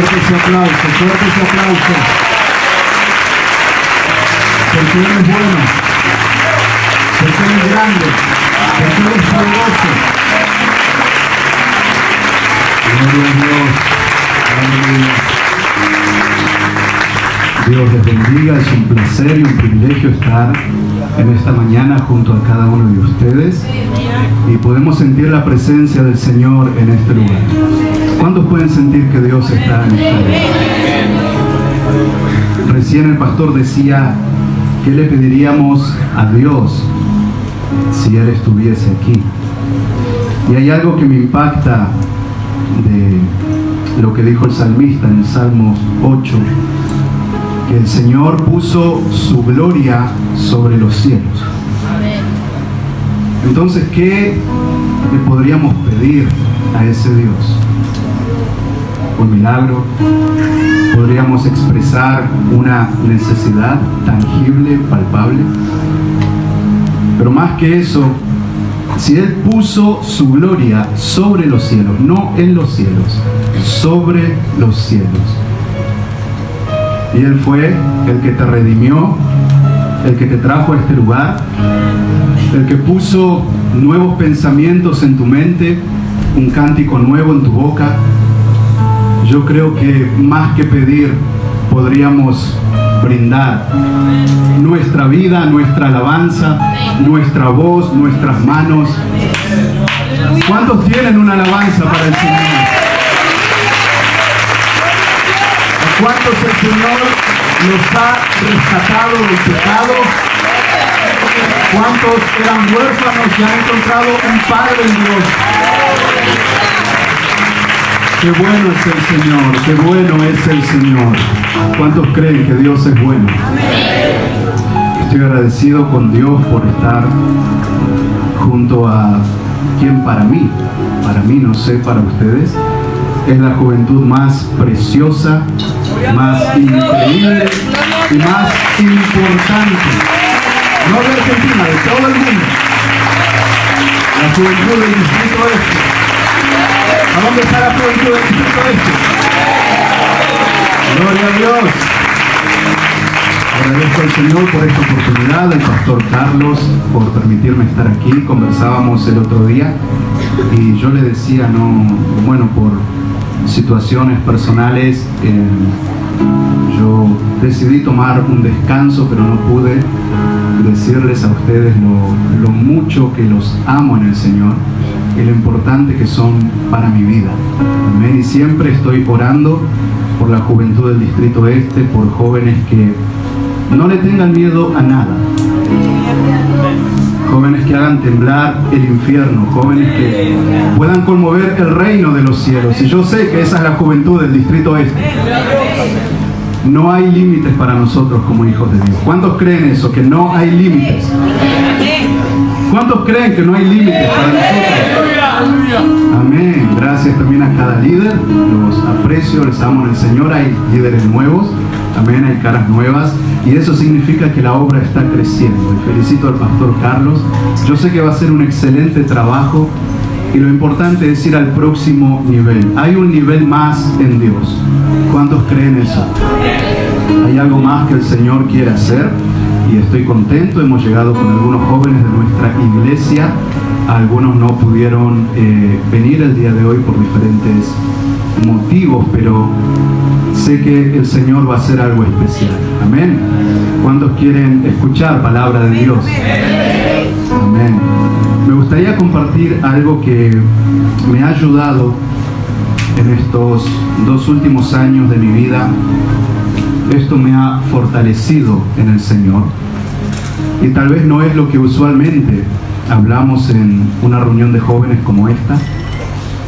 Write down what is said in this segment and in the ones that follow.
Fuerte ese aplauso, fuerte ese aplauso. Porque Él es bueno, porque Él es grande, porque Él es poderoso. Gloria a Dios. Aleluya. Dios les bendiga, es un placer y un privilegio estar en esta mañana junto a cada uno de ustedes y podemos sentir la presencia del Señor en este lugar. ¿Cuántos pueden sentir que Dios está en este lugar? Recién el pastor decía, ¿qué le pediríamos a Dios si Él estuviese aquí? Y hay algo que me impacta de lo que dijo el salmista en el Salmos 8, que el Señor puso su gloria sobre los cielos. Entonces, ¿qué le podríamos pedir a ese Dios? Un milagro. Podríamos expresar una necesidad tangible, palpable. Pero más que eso, si Él puso su gloria sobre los cielos, no en los cielos, sobre los cielos. Y Él fue el que te redimió, el que te trajo a este lugar, el que puso nuevos pensamientos en tu mente, un cántico nuevo en tu boca. Yo creo que más que pedir, podríamos brindar nuestra vida, nuestra alabanza, nuestra voz, nuestras manos. ¿Cuántos tienen una alabanza para el Señor? ¿A cuántos el Señor los ha rescatado del pecado? ¿Cuántos eran huérfanos y han encontrado un Padre en Dios? Qué bueno es el Señor, qué bueno es el Señor. ¿Cuántos creen que Dios es bueno? Estoy agradecido con Dios por estar junto a quien para mí, no sé para ustedes, es la juventud más preciosa, más increíble y más importante. No de Argentina, de todo el mundo. La juventud del Distrito Este. ¿A dónde está la juventud del Distrito Este? Gloria a Dios. Agradezco al Señor por esta oportunidad, al pastor Carlos por permitirme estar aquí. Conversábamos el otro día y yo le decía, por situaciones personales, yo decidí tomar un descanso, pero no pude decirles a ustedes lo mucho que los amo en el Señor y lo importante que son para mi vida. Amén. Y siempre estoy orando por la juventud del Distrito Este, por jóvenes que no le tengan miedo a nada. Jóvenes que hagan temblar el infierno, jóvenes que puedan conmover el reino de los cielos. Y yo sé que esa es la juventud del Distrito Este. No hay límites para nosotros como hijos de Dios. ¿Cuántos creen eso? Que no hay límites. ¿Cuántos creen que no hay límites para nosotros? Amén. Gracias también a cada líder. Los aprecio, les amo en el Señor. Hay líderes nuevos. Amén. Hay caras nuevas. Y eso significa que la obra está creciendo. Y felicito al pastor Carlos. Yo sé que va a ser un excelente trabajo. Y lo importante es ir al próximo nivel. Hay un nivel más en Dios. ¿Cuántos creen eso? Hay algo más que el Señor quiere hacer. Y estoy contento. Hemos llegado con algunos jóvenes de nuestra iglesia. Algunos no pudieron venir el día de hoy por diferentes motivos, pero sé que el Señor va a hacer algo especial. Amén. ¿Cuántos quieren escuchar palabra de Dios? Amén. Me gustaría compartir algo que me ha ayudado en estos 2 últimos años de mi vida. Esto me ha fortalecido en el Señor. Y tal vez no es lo que usualmente hablamos en una reunión de jóvenes como esta,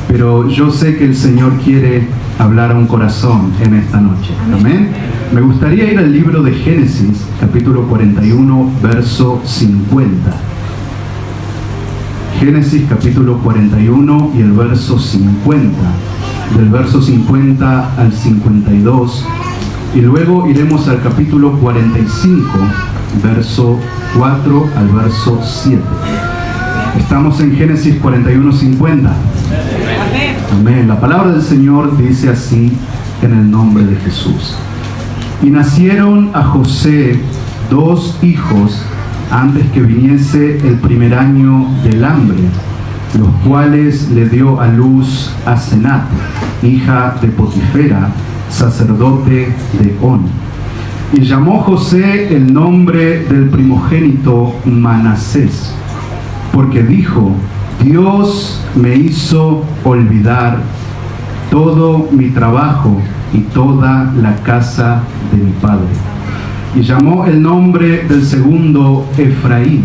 pero yo sé que el Señor quiere hablar a un corazón en esta noche. Amén. Me gustaría ir al libro de Génesis, capítulo 41, verso 50. Génesis, capítulo 41 y el verso 50. Del verso 50 al 52. Y luego iremos al capítulo 45, verso 4 al verso 7. Estamos en Génesis 41, 50. Amén. La palabra del Señor dice así en el nombre de Jesús. Y nacieron a José 2 hijos antes que viniese el primer año del hambre, los cuales le dio a luz a Senat, hija de Potifera, sacerdote de On. Y llamó José el nombre del primogénito Manasés, porque dijo: Dios me hizo olvidar todo mi trabajo y toda la casa de mi padre. Y llamó el nombre del segundo Efraín,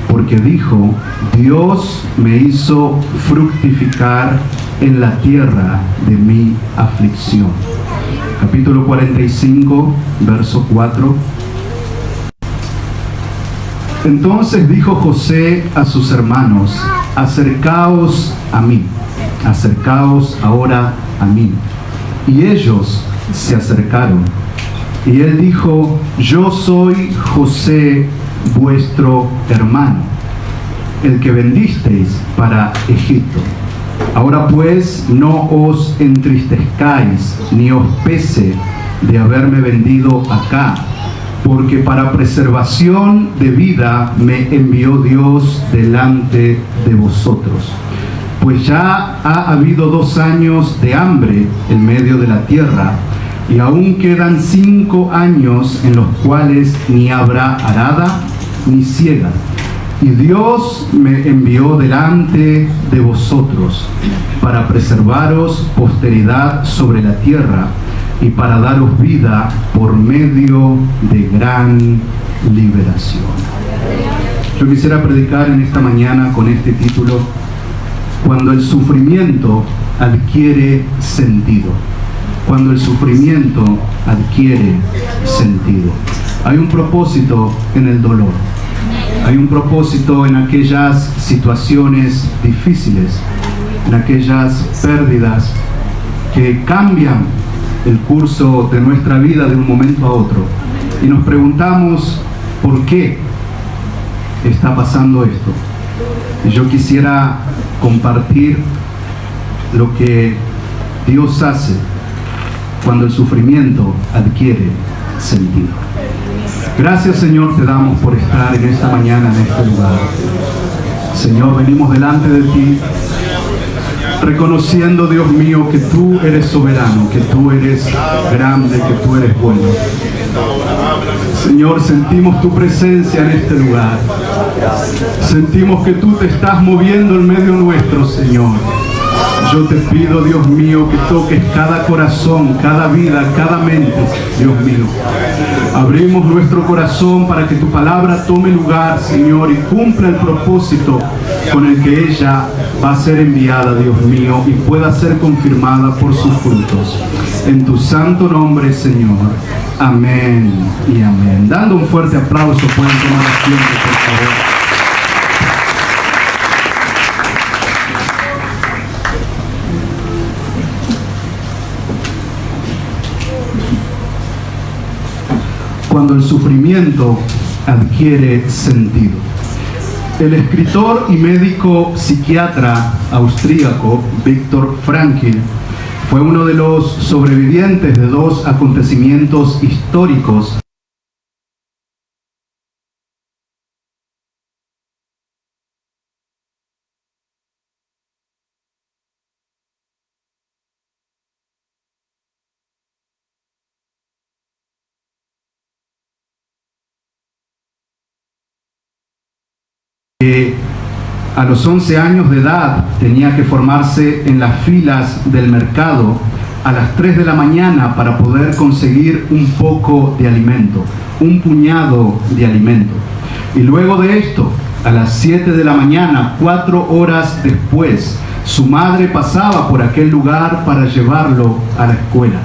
porque dijo: Dios me hizo fructificar en la tierra de mi aflicción. Capítulo 45, verso 4. Entonces dijo José a sus hermanos: acercaos a mí, acercaos ahora a mí. Y ellos se acercaron. Y él dijo: yo soy José, vuestro hermano, el que vendisteis para Egipto. Ahora pues no os entristezcáis, ni os pese de haberme vendido acá, porque para preservación de vida me envió Dios delante de vosotros. Pues ya ha habido 2 años de hambre en medio de la tierra, y aún quedan 5 años en los cuales ni habrá arada ni siega. Y Dios me envió delante de vosotros para preservaros posteridad sobre la tierra y para daros vida por medio de gran liberación. Yo quisiera predicar en esta mañana con este título: cuando el sufrimiento adquiere sentido. Cuando el sufrimiento adquiere sentido. Hay un propósito en el dolor. Hay un propósito en aquellas situaciones difíciles, en aquellas pérdidas que cambian el curso de nuestra vida de un momento a otro. Y nos preguntamos, ¿por qué está pasando esto? Y yo quisiera compartir lo que Dios hace cuando el sufrimiento adquiere sentido. Gracias, Señor, te damos por estar en esta mañana, en este lugar. Señor, venimos delante de ti, reconociendo, Dios mío, que tú eres soberano, que tú eres grande, que tú eres bueno. Señor, sentimos tu presencia en este lugar. Sentimos que tú te estás moviendo en medio nuestro, Señor. Yo te pido, Dios mío, que toques cada corazón, cada vida, cada mente, Dios mío. Abrimos nuestro corazón para que tu palabra tome lugar, Señor, y cumpla el propósito con el que ella va a ser enviada, Dios mío, y pueda ser confirmada por sus frutos. En tu santo nombre, Señor. Amén y amén. Dando un fuerte aplauso, pueden tomar asiento, por favor. Cuando el sufrimiento adquiere sentido. El escritor y médico psiquiatra austríaco Viktor Frankl fue uno de los sobrevivientes de 2 acontecimientos históricos que a los 11 años de edad tenía que formarse en las filas del mercado a las 3 de la mañana para poder conseguir un poco de alimento, un puñado de alimento. Y luego de esto, a las 7 de la mañana, 4 horas después, su madre pasaba por aquel lugar para llevarlo a la escuela.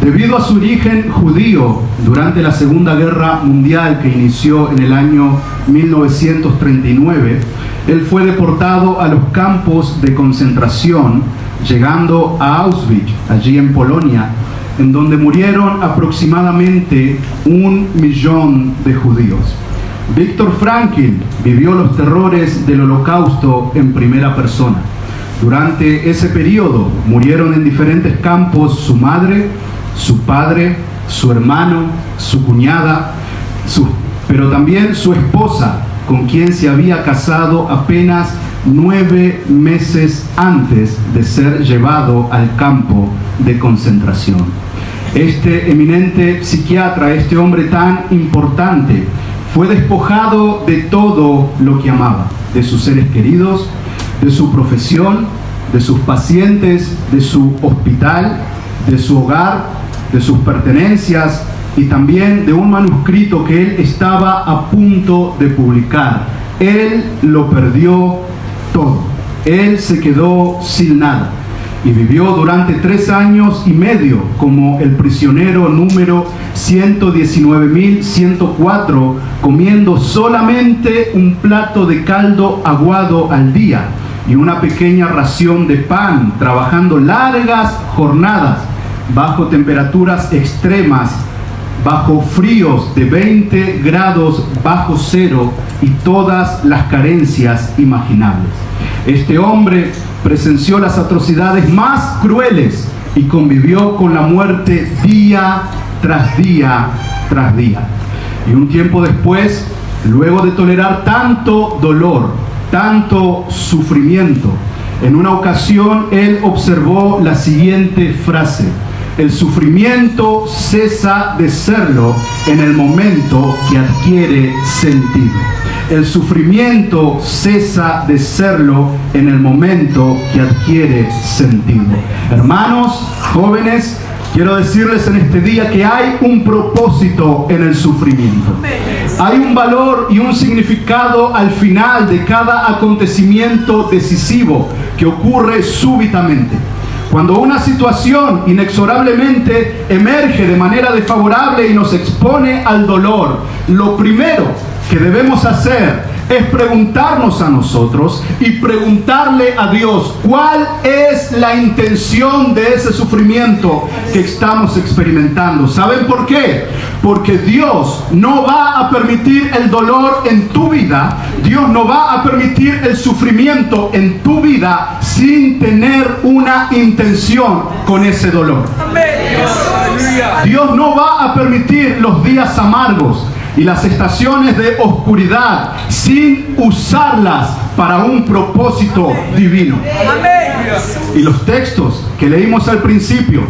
Debido a su origen judío, durante la Segunda Guerra Mundial que inició en el año 1939, él fue deportado a los campos de concentración, llegando a Auschwitz, allí en Polonia, en donde murieron aproximadamente 1 millón de judíos. Viktor Frankl vivió los terrores del Holocausto en primera persona. Durante ese periodo murieron en diferentes campos su madre, su padre, su hermano, su cuñada, pero también su esposa, con quien se había casado apenas 9 meses antes de ser llevado al campo de concentración. Este eminente psiquiatra, este hombre tan importante, fue despojado de todo lo que amaba, de sus seres queridos, de su profesión, de sus pacientes, de su hospital, de su hogar, de sus pertenencias y también de un manuscrito que él estaba a punto de publicar. Él lo perdió todo. Él se quedó sin nada y vivió durante 3 años y medio como el prisionero número 119.104, comiendo solamente un plato de caldo aguado al día y una pequeña ración de pan, trabajando largas jornadas bajo temperaturas extremas, bajo fríos de 20 grados bajo cero y todas las carencias imaginables. Este hombre presenció las atrocidades más crueles y convivió con la muerte día tras día tras día. Y un tiempo después, luego de tolerar tanto dolor, tanto sufrimiento, en una ocasión él observó la siguiente frase: el sufrimiento cesa de serlo en el momento que adquiere sentido. El sufrimiento cesa de serlo en el momento que adquiere sentido. Hermanos, jóvenes, quiero decirles en este día que hay un propósito en el sufrimiento. Hay un valor y un significado al final de cada acontecimiento decisivo que ocurre súbitamente. Cuando una situación inexorablemente emerge de manera desfavorable y nos expone al dolor, lo primero que debemos hacer es preguntarnos a nosotros y preguntarle a Dios cuál es la intención de ese sufrimiento que estamos experimentando. ¿Saben por qué? Porque Dios no va a permitir el dolor en tu vida, Dios no va a permitir el sufrimiento en tu vida sin tener una intención con ese dolor. Dios no va a permitir los días amargos y las estaciones de oscuridad sin usarlas para un propósito divino. Y los textos que leímos al principio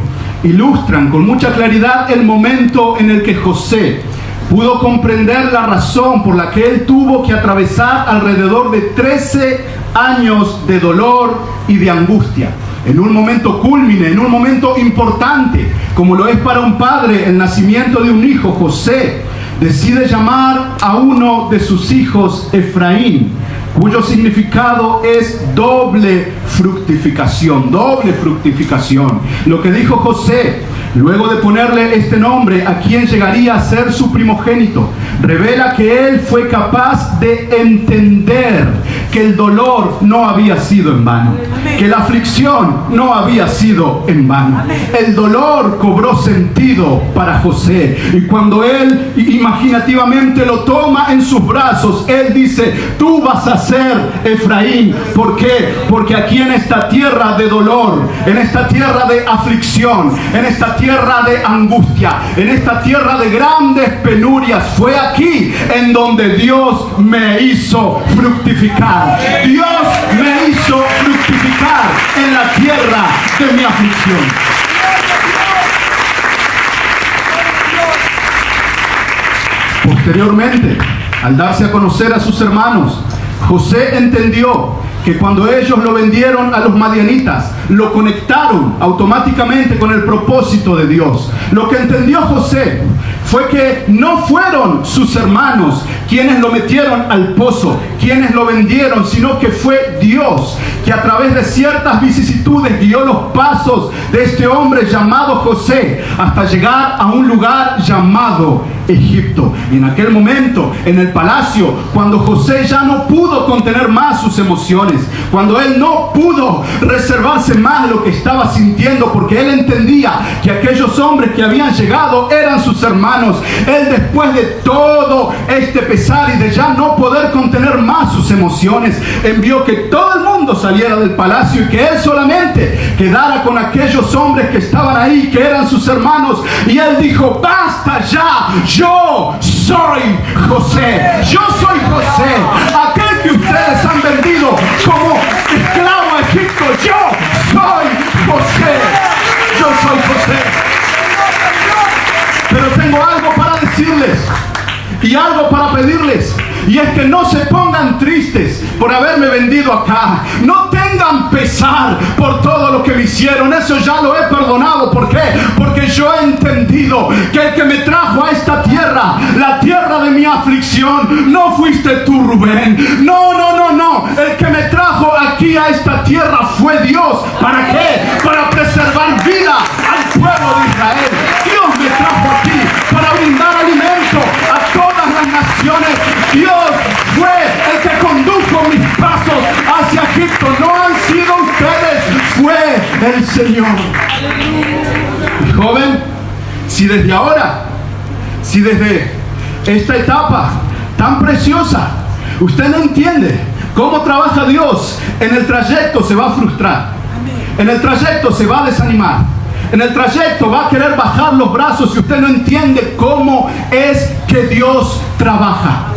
ilustran con mucha claridad el momento en el que José pudo comprender la razón por la que él tuvo que atravesar alrededor de 13 años de dolor y de angustia. En un momento cúlmine, en un momento importante, como lo es para un padre el nacimiento de un hijo, José decide llamar a uno de sus hijos Efraín, cuyo significado es doble fructificación, doble fructificación. Lo que dijo José, luego de ponerle este nombre a quien llegaría a ser su primogénito, revela que él fue capaz de entender que el dolor no había sido en vano, que la aflicción no había sido en vano. El dolor cobró sentido para José, y cuando él imaginativamente lo toma en sus brazos, él dice: tú vas a ser Efraín. ¿Por qué? Porque aquí en esta tierra de dolor, en esta tierra de aflicción, en esta tierra de angustia, en esta tierra de grandes penurias, fue aquí en donde Dios me hizo fructificar. Dios me hizo fructificar en la tierra de mi aflicción. Posteriormente, al darse a conocer a sus hermanos, José entendió que cuando ellos lo vendieron a los madianitas, lo conectaron automáticamente con el propósito de Dios. Lo que entendió José fue que no fueron sus hermanos quienes lo metieron al pozo, quienes lo vendieron, sino que fue Dios que a través de ciertas vicisitudes guió los pasos de este hombre llamado José hasta llegar a un lugar llamado Egipto. Y en aquel momento, en el palacio, cuando José ya no pudo contener más sus emociones, cuando él no pudo reservarse más lo que estaba sintiendo, porque él entendía que aquellos hombres que habían llegado eran sus hermanos, él, después de todo este pesar y de ya no poder contener más sus emociones, envió que todo el mundo mundo saliera del palacio y que él solamente quedara con aquellos hombres que estaban ahí, que eran sus hermanos. Y él dijo: basta ya, yo soy José, yo soy José, aquel que ustedes han vendido como esclavo a Egipto. Yo soy José, yo soy José. Pero tengo algo para decirles y algo para pedirles, y es que no se pongan tristes por haberme vendido acá. No tengan pesar por todo lo que me hicieron. Eso ya lo he perdonado. ¿Por qué? Porque yo he entendido que el que me trajo a esta tierra, la tierra de mi aflicción, no fuiste tú, Rubén. No. El que me trajo aquí a esta tierra fue Dios. ¿Para qué? Para preservar vida al pueblo de Israel. Dios me trajo aquí para brindar alimento a todas las naciones. Dios fue el que condujo mis pasos hacia Egipto. No han sido ustedes, fue el Señor. Y joven, si desde ahora, si desde esta etapa tan preciosa usted no entiende cómo trabaja Dios, en el trayecto se va a frustrar, en el trayecto se va a desanimar, en el trayecto va a querer bajar los brazos si usted no entiende cómo es que Dios trabaja.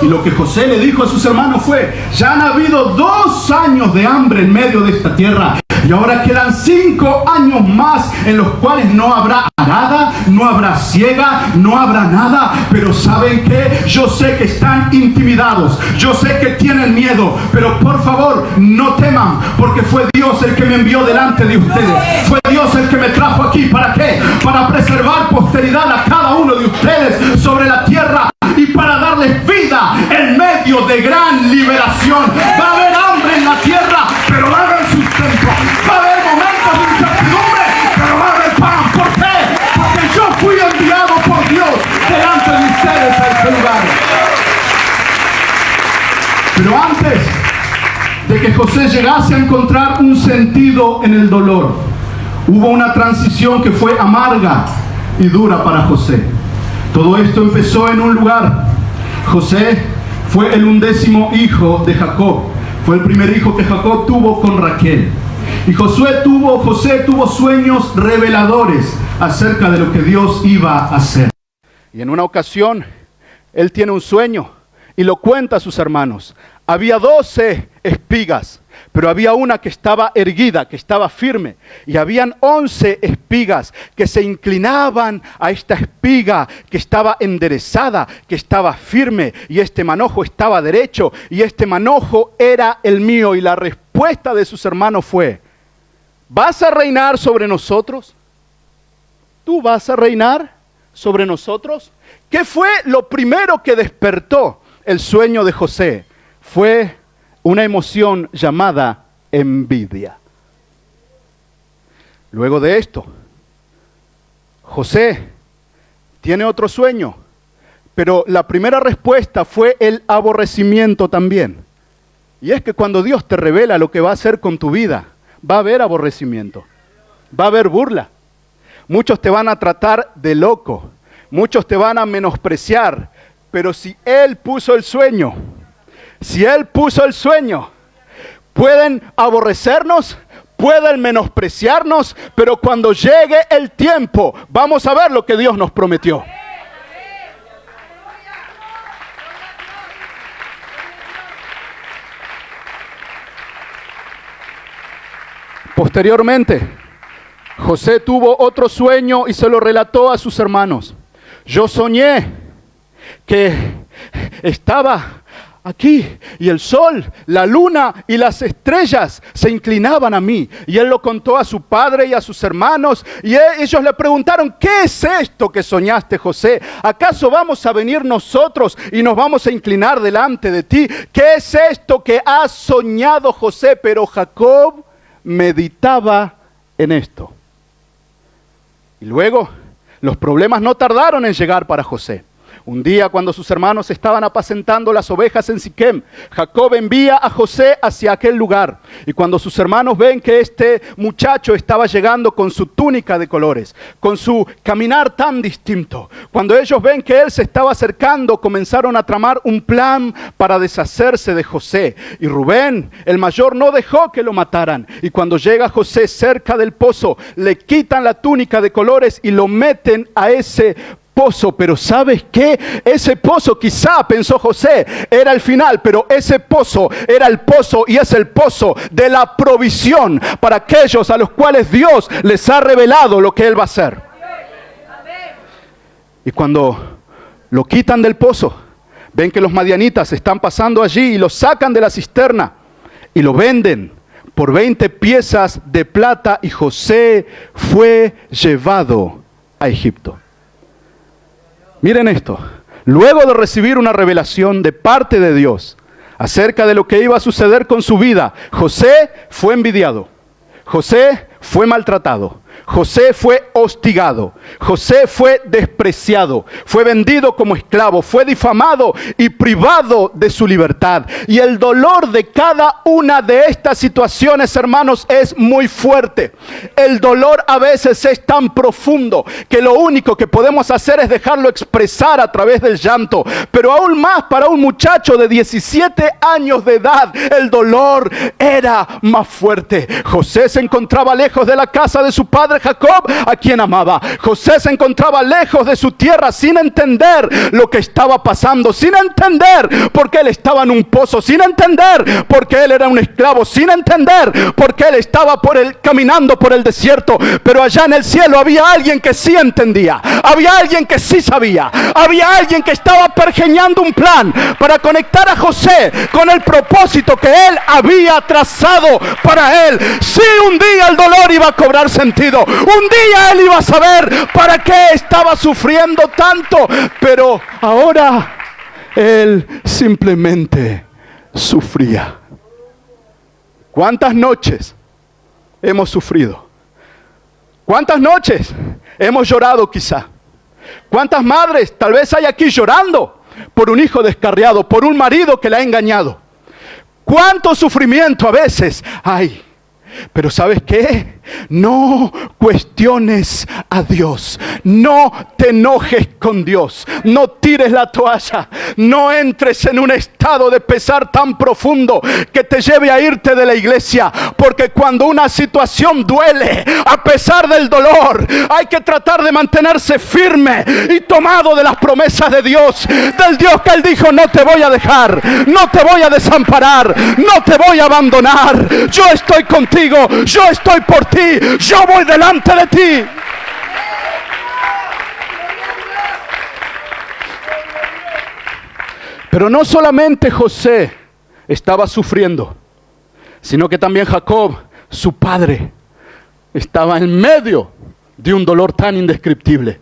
Y lo que José le dijo a sus hermanos fue: ya han habido 2 años de hambre en medio de esta tierra, y ahora quedan 5 años más en los cuales no habrá arada, no habrá siega, no habrá nada. Pero ¿saben qué? Yo sé que están intimidados, yo sé que tienen miedo, pero por favor no teman, porque fue Dios el que me envió delante de ustedes. Fue Dios el que me trajo aquí. ¿Para qué? Para preservar posteridad a cada uno de ustedes sobre la tierra y para darles vida en medio de gran liberación. Va a haber hambre en la tierra, pero va a haber sustento. Va a haber momentos de incertidumbre, pero va a haber pan. ¿Por qué? Porque yo fui enviado por Dios delante de ustedes a este lugar. Pero antes de que José llegase a encontrar un sentido en el dolor, hubo una transición que fue amarga y dura para José. Todo esto empezó en un lugar. José fue el 11º hijo de Jacob. Fue el primer hijo que Jacob tuvo con Raquel. Y José tuvo sueños reveladores acerca de lo que Dios iba a hacer. Y en una ocasión, él tiene un sueño y lo cuenta a sus hermanos. Había 12 espigas, pero había una que estaba erguida, que estaba firme. Y habían 11 espigas que se inclinaban a esta espiga que estaba enderezada, que estaba firme. Y este manojo estaba derecho, y este manojo era el mío. Y la respuesta de sus hermanos fue: ¿vas a reinar sobre nosotros? ¿Tú vas a reinar sobre nosotros? ¿Qué fue lo primero que despertó el sueño de José? Fue una emoción llamada envidia. Luego de esto, José tiene otro sueño, pero la primera respuesta fue el aborrecimiento también. Y es que cuando Dios te revela lo que va a hacer con tu vida, va a haber aborrecimiento, va a haber burla. Muchos te van a tratar de loco, muchos te van a menospreciar, pero si Él puso el sueño, pueden aborrecernos, pueden menospreciarnos, pero cuando llegue el tiempo, vamos a ver lo que Dios nos prometió. Posteriormente, José tuvo otro sueño y se lo relató a sus hermanos. Yo soñé que estaba aquí y el sol, la luna y las estrellas se inclinaban a mí. Y él lo contó a su padre y a sus hermanos, y ellos le preguntaron: ¿qué es esto que soñaste, José? ¿Acaso vamos a venir nosotros y nos vamos a inclinar delante de ti? ¿Qué es esto que has soñado, José? Pero Jacob meditaba en esto. Y luego los problemas no tardaron en llegar para José. Un día, cuando sus hermanos estaban apacentando las ovejas en Siquem, Jacob envía a José hacia aquel lugar. Y cuando sus hermanos ven que este muchacho estaba llegando con su túnica de colores, con su caminar tan distinto, cuando ellos ven que él se estaba acercando, comenzaron a tramar un plan para deshacerse de José. Y Rubén, el mayor, no dejó que lo mataran. Y cuando llega José cerca del pozo, le quitan la túnica de colores y lo meten a ese pozo. Pero ¿sabes qué? Ese pozo, quizá pensó José, era el final, pero ese pozo era el pozo y es el pozo de la provisión para aquellos a los cuales Dios les ha revelado lo que Él va a hacer. Y cuando lo quitan del pozo, ven que los madianitas están pasando allí y lo sacan de la cisterna y lo venden por 20 piezas de plata, y José fue llevado a Egipto. Miren esto, luego de recibir una revelación de parte de Dios acerca de lo que iba a suceder con su vida, José fue envidiado, José fue maltratado, José fue hostigado, José fue despreciado, fue vendido como esclavo, fue difamado y privado de su libertad. Y el dolor de cada una de estas situaciones, hermanos, es muy fuerte. El dolor a veces es tan profundo que lo único que podemos hacer es dejarlo expresar a través del llanto. Pero aún más para un muchacho de 17 años de edad, el dolor era más fuerte. José se encontraba lejos de la casa de su padre Jacob, a quien amaba. José se encontraba lejos de su tierra sin entender lo que estaba pasando, sin entender por qué él estaba en un pozo, sin entender por qué él era un esclavo, sin entender por qué él estaba caminando por el desierto. Pero allá en el cielo había alguien que sí entendía, había alguien que sí sabía, había alguien que estaba pergeñando un plan para conectar a José con el propósito que él había trazado para él. Sí, un día el dolor iba a cobrar sentido, un día él iba a saber para qué estaba sufriendo tanto, pero ahora él simplemente sufría. ¿Cuántas noches hemos sufrido? ¿Cuántas noches hemos llorado quizá? ¿Cuántas madres tal vez hay aquí llorando por un hijo descarriado, por un marido que la ha engañado? ¿Cuánto sufrimiento a veces hay? Pero ¿sabes qué? No cuestiones a Dios, no te enojes con Dios, no tires la toalla, no entres en un estado de pesar tan profundo que te lleve a irte de la iglesia, porque cuando una situación duele, a pesar del dolor, hay que tratar de mantenerse firme y tomado de las promesas de Dios, del Dios que Él dijo: no te voy a dejar, no te voy a desamparar, no te voy a abandonar, yo estoy contigo, yo estoy por ti, yo voy delante de ti. Pero no solamente José estaba sufriendo, sino que también Jacob, su padre, estaba en medio de un dolor tan indescriptible.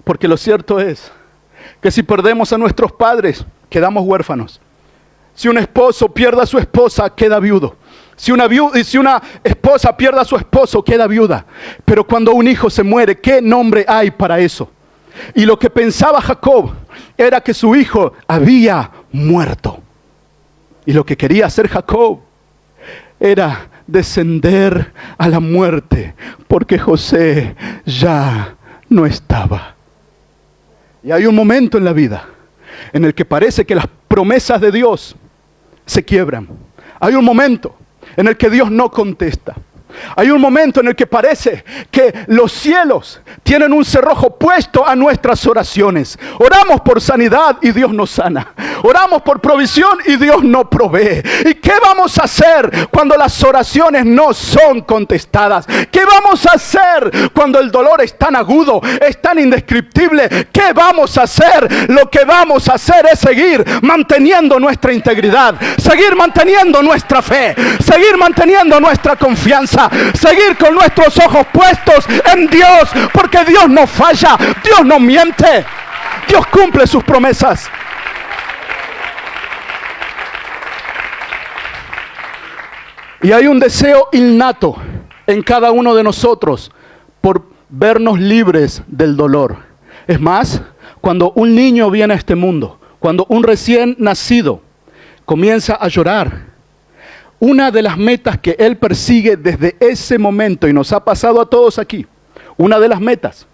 Porque lo cierto es que si perdemos a nuestros padres, quedamos huérfanos. Si un esposo pierde a su esposa, queda viudo. Si una esposa pierde a su esposo, queda viuda. Pero cuando un hijo se muere, ¿qué nombre hay para eso? Y lo que pensaba Jacob era que su hijo había muerto. Y lo que quería hacer Jacob era descender a la muerte, porque José ya no estaba. Y hay un momento en la vida en el que parece que las promesas de Dios se quiebran. Hay un momento en el que Dios no contesta. Hay un momento en el que parece que los cielos tienen un cerrojo puesto a nuestras oraciones. Oramos por sanidad y Dios no sana. Oramos por provisión y Dios no provee. ¿Y qué vamos a hacer cuando las oraciones no son contestadas? ¿Qué vamos a hacer cuando el dolor es tan agudo, es tan indescriptible? ¿Qué vamos a hacer? Lo que vamos a hacer es seguir manteniendo nuestra integridad, seguir manteniendo nuestra fe, seguir manteniendo nuestra confianza, seguir con nuestros ojos puestos en Dios, porque Dios no falla, Dios no miente, Dios cumple sus promesas. Y hay un deseo innato en cada uno de nosotros por vernos libres del dolor. Es más, Cuando un niño viene a este mundo, cuando un recién nacido comienza a llorar, una de las metas que él persigue desde ese momento, y nos ha pasado a todos aquí, una de las metas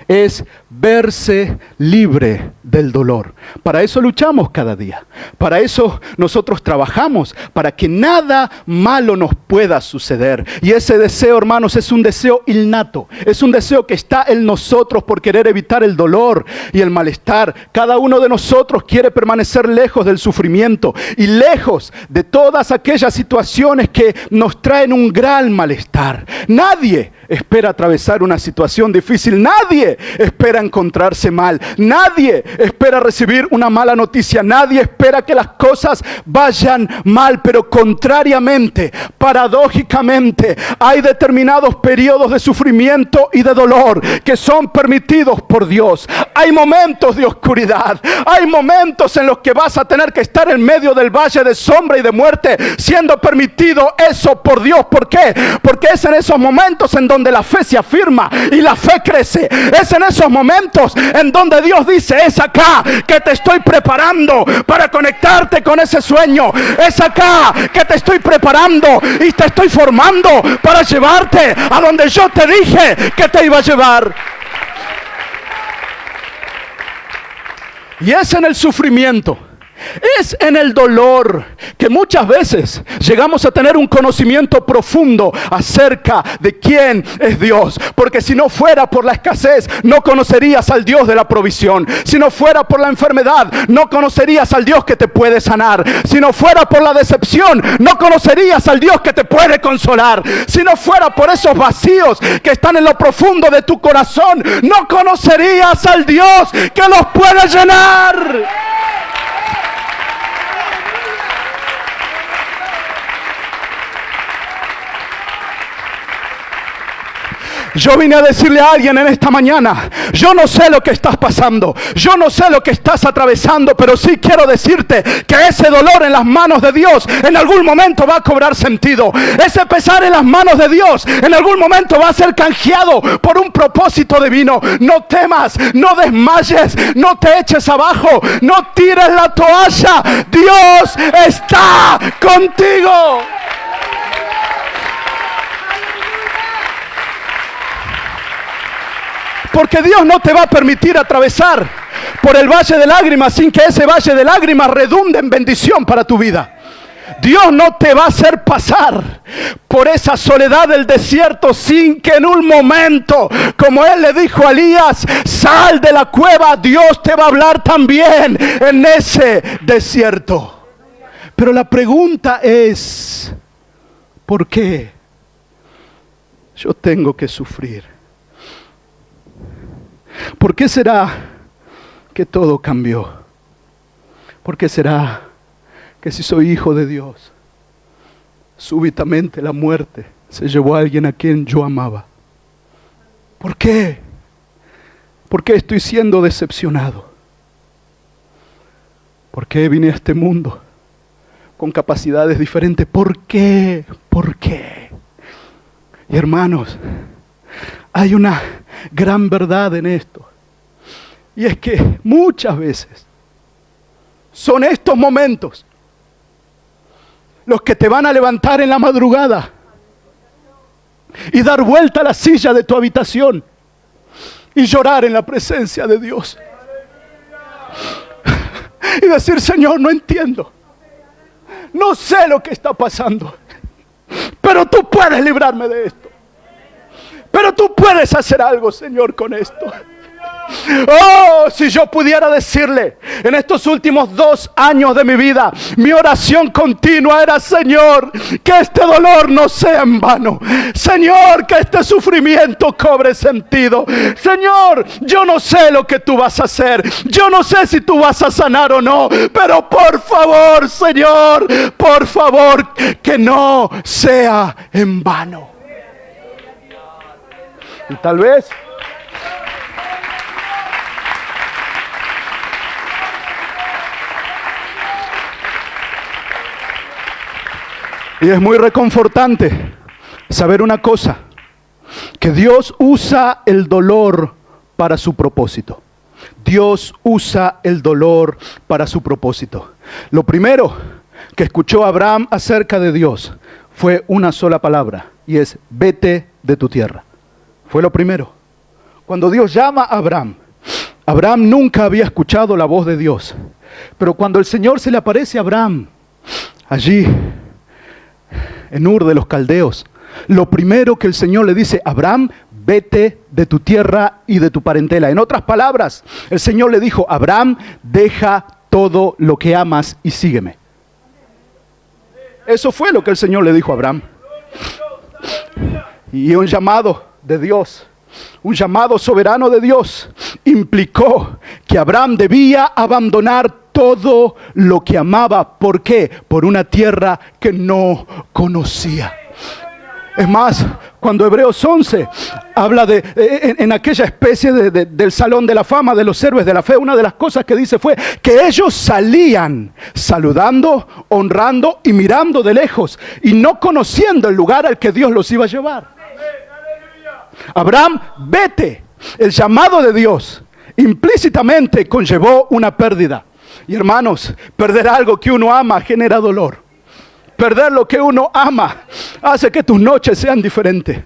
es verse libre del dolor. Para eso luchamos cada día. Para eso nosotros trabajamos, para que nada malo nos pueda suceder. Y ese deseo, hermanos, es un deseo innato. Es un deseo que está en nosotros por querer evitar el dolor y el malestar. Cada uno de nosotros quiere permanecer lejos del sufrimiento y lejos de todas aquellas situaciones que nos traen un gran malestar. Nadie espera atravesar una situación difícil. Nadie espera encontrarse mal. Nadie espera recibir una mala noticia. Nadie espera que las cosas vayan mal. Pero contrariamente, paradójicamente, hay determinados periodos de sufrimiento y de dolor que son permitidos por Dios. Hay momentos de oscuridad. Hay momentos en los que vas a tener que estar en medio del valle de sombra y de muerte, siendo permitido eso por Dios. ¿Por qué? Porque es en esos momentos en donde la fe se afirma y la fe crece. Es en esos momentos en donde Dios dice: es acá que te estoy preparando para conectarte con ese sueño. Es acá que te estoy preparando y te estoy formando para llevarte a donde yo te dije que te iba a llevar. Y es en el sufrimiento, es en el dolor que muchas veces llegamos a tener un conocimiento profundo acerca de quién es Dios. Porque si no fuera por la escasez, no conocerías al Dios de la provisión. Si no fuera por la enfermedad, no conocerías al Dios que te puede sanar. Si no fuera por la decepción, no conocerías al Dios que te puede consolar. Si no fuera por esos vacíos que están en lo profundo de tu corazón, no conocerías al Dios que los puede llenar. Yo vine a decirle a alguien en esta mañana: yo no sé lo que estás pasando, yo no sé lo que estás atravesando, pero sí quiero decirte que ese dolor en las manos de Dios en algún momento va a cobrar sentido. Ese pesar en las manos de Dios en algún momento va a ser canjeado por un propósito divino. No temas, no desmayes, no te eches abajo, no tires la toalla. Dios está contigo. Porque Dios no te va a permitir atravesar por el valle de lágrimas sin que ese valle de lágrimas redunde en bendición para tu vida. Dios no te va a hacer pasar por esa soledad del desierto sin que en un momento, como Él le dijo a Elías: sal de la cueva. Dios te va a hablar también en ese desierto. Pero la pregunta es: ¿por qué yo tengo que sufrir? ¿Por qué será que todo cambió? ¿Por qué será que si soy hijo de Dios, súbitamente la muerte se llevó a alguien a quien yo amaba? ¿Por qué? ¿Por qué estoy siendo decepcionado? ¿Por qué vine a este mundo con capacidades diferentes? ¿Por qué? ¿Por qué? Y hermanos, hay una gran verdad en esto. Y es que muchas veces son estos momentos los que te van a levantar en la madrugada y dar vuelta a la silla de tu habitación y llorar en la presencia de Dios. Y decir: Señor, no entiendo. No sé lo que está pasando. Pero tú puedes librarme de esto. Pero tú puedes hacer algo, Señor, con esto. Oh, si yo pudiera decirle en estos últimos 2 años de mi vida, mi oración continua era: Señor, que este dolor no sea en vano. Señor, que este sufrimiento cobre sentido. Señor, yo no sé lo que tú vas a hacer. Yo no sé si tú vas a sanar o no. Pero por favor, Señor, por favor, que no sea en vano. Y tal vez y es muy reconfortante saber una cosa: que Dios usa el dolor para su propósito. Dios usa el dolor para su propósito. Lo primero que escuchó Abraham acerca de Dios fue una sola palabra, y es: vete de tu tierra. Fue lo primero. Cuando Dios llama a Abraham, Abraham nunca había escuchado la voz de Dios. Pero cuando el Señor se le aparece a Abraham, allí, en Ur de los Caldeos, lo primero que el Señor le dice: Abraham, vete de tu tierra y de tu parentela. En otras palabras, el Señor le dijo: Abraham, deja todo lo que amas y sígueme. Eso fue lo que el Señor le dijo a Abraham. Y un llamado de Dios, un llamado soberano de Dios, implicó que Abraham debía abandonar todo lo que amaba. ¿Por qué? Por una tierra que no conocía. Es más, cuando Hebreos 11 habla en aquella especie del salón de la fama de los héroes de la fe, una de las cosas que dice fue que ellos salían saludando, honrando y mirando de lejos, y no conociendo el lugar al que Dios los iba a llevar. Abraham, vete. El llamado de Dios implícitamente conllevó una pérdida. Y hermanos, perder algo que uno ama genera dolor. Perder lo que uno ama hace que tus noches sean diferentes.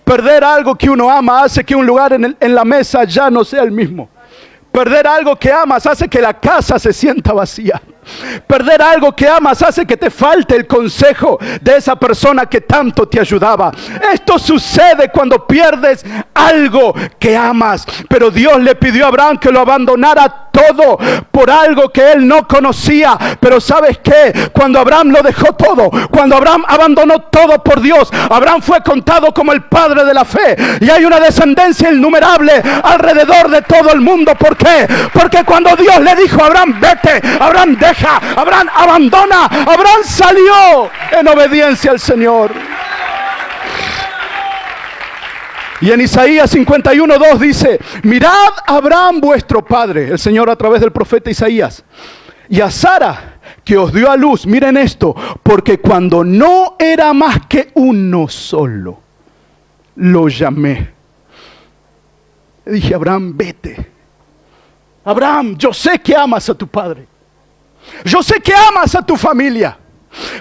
Perder algo que uno ama hace que un lugar en la mesa ya no sea el mismo. Perder algo que amas hace que la casa se sienta vacía. Perder algo que amas hace que te falte el consejo de esa persona que tanto te ayudaba. Esto sucede cuando pierdes algo que amas. Pero Dios le pidió a Abraham que lo abandonara todo por algo que él no conocía. Pero ¿sabes qué? Cuando Abraham lo dejó todo, cuando Abraham abandonó todo por Dios, Abraham fue contado como el padre de la fe. Y hay una descendencia innumerable alrededor de todo el mundo. ¿Por qué? Porque cuando Dios le dijo a Abraham: vete, Abraham deja, Abraham abandona, Abraham salió en obediencia al Señor. Y en Isaías 51:2 dice: mirad a Abraham vuestro padre, el Señor a través del profeta Isaías, y a Sara que os dio a luz. Miren esto: porque cuando no era más que uno solo, lo llamé. Le dije: Abraham, vete. Abraham, yo sé que amas a tu padre. Yo sé que amas a tu familia.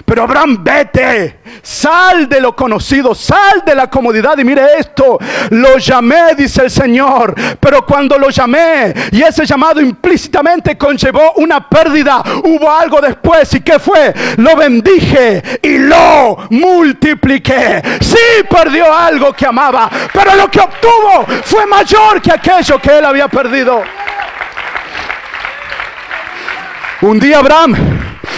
Pero Abraham, vete, sal de lo conocido, sal de la comodidad. Y mire esto: lo llamé, dice el Señor, pero cuando lo llamé, y ese llamado implícitamente conllevó una pérdida, hubo algo después. ¿Y qué fue? Lo bendije y lo multipliqué. Sí, perdió algo que amaba, pero lo que obtuvo fue mayor que aquello que él había perdido. Un día Abraham,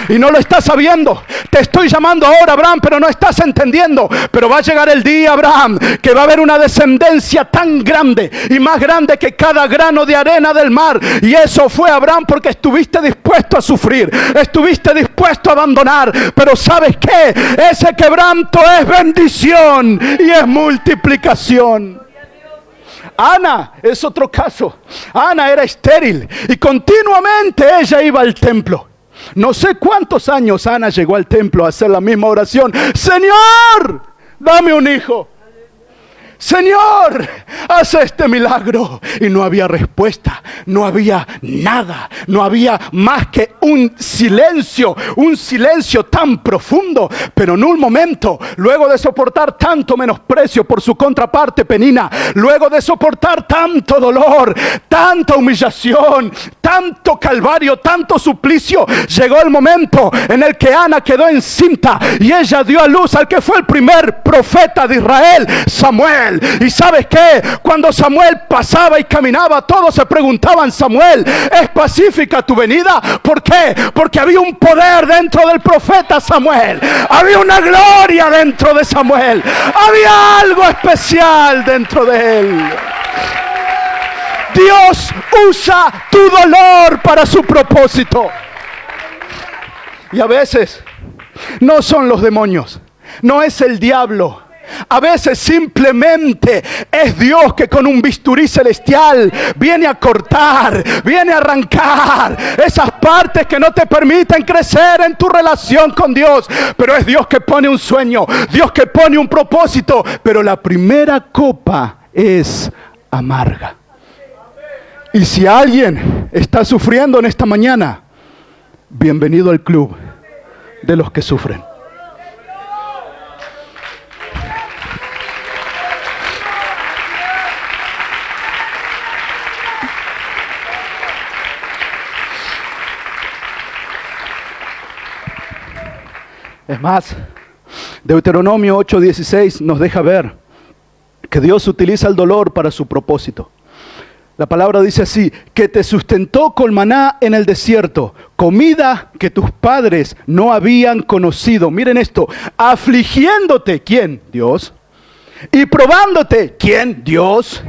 y no lo estás sabiendo, te estoy llamando ahora, Abraham, pero no estás entendiendo. Pero va a llegar el día, Abraham, que va a haber una descendencia tan grande y más grande que cada grano de arena del mar. Y eso fue, Abraham, porque estuviste dispuesto a sufrir, estuviste dispuesto a abandonar. Pero ¿sabes qué? Ese quebranto es bendición y es multiplicación. Ana es otro caso. Ana era estéril y continuamente ella iba al templo. No sé cuántos años Ana llegó al templo a hacer la misma oración: Señor, dame un hijo. Señor, haz este milagro. Y no había respuesta, no había nada, no había más que un silencio tan profundo. Pero en un momento, luego de soportar tanto menosprecio por su contraparte Penina, luego de soportar tanto dolor, tanta humillación, tanto calvario, tanto suplicio, llegó el momento en el que Ana quedó encinta y ella dio a luz al que fue el primer profeta de Israel, Samuel. ¿Y sabes qué? Cuando Samuel pasaba y caminaba, todos se preguntaban: Samuel, ¿es pacífica tu venida? ¿Por qué? Porque había un poder dentro del profeta Samuel, había una gloria dentro de Samuel, había algo especial dentro de él. Dios usa tu dolor para su propósito. Y a veces no son los demonios, no es el diablo. A veces simplemente es Dios que con un bisturí celestial viene a cortar, viene a arrancar esas partes que no te permiten crecer en tu relación con Dios. Pero es Dios que pone un sueño, Dios que pone un propósito. Pero la primera copa es amarga. Y si alguien está sufriendo en esta mañana, bienvenido al club de los que sufren. Es más, Deuteronomio 8:16 nos deja ver que Dios utiliza el dolor para su propósito. La palabra dice así: que te sustentó con maná en el desierto, comida que tus padres no habían conocido. Miren esto: afligiéndote, ¿quién? Dios. Y probándote, ¿quién? Dios.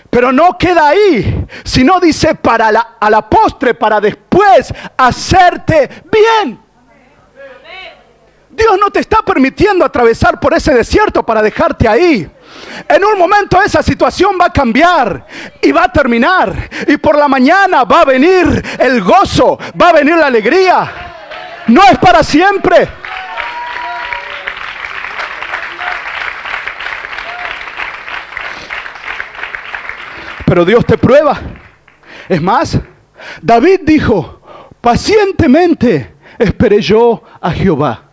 Pero no queda ahí, sino dice a la postre, para después hacerte bien. Dios no te está permitiendo atravesar por ese desierto para dejarte ahí. En un momento esa situación va a cambiar y va a terminar. Y por la mañana va a venir el gozo, va a venir la alegría. No es para siempre. Pero Dios te prueba. Es más, David dijo: pacientemente esperé yo a Jehová.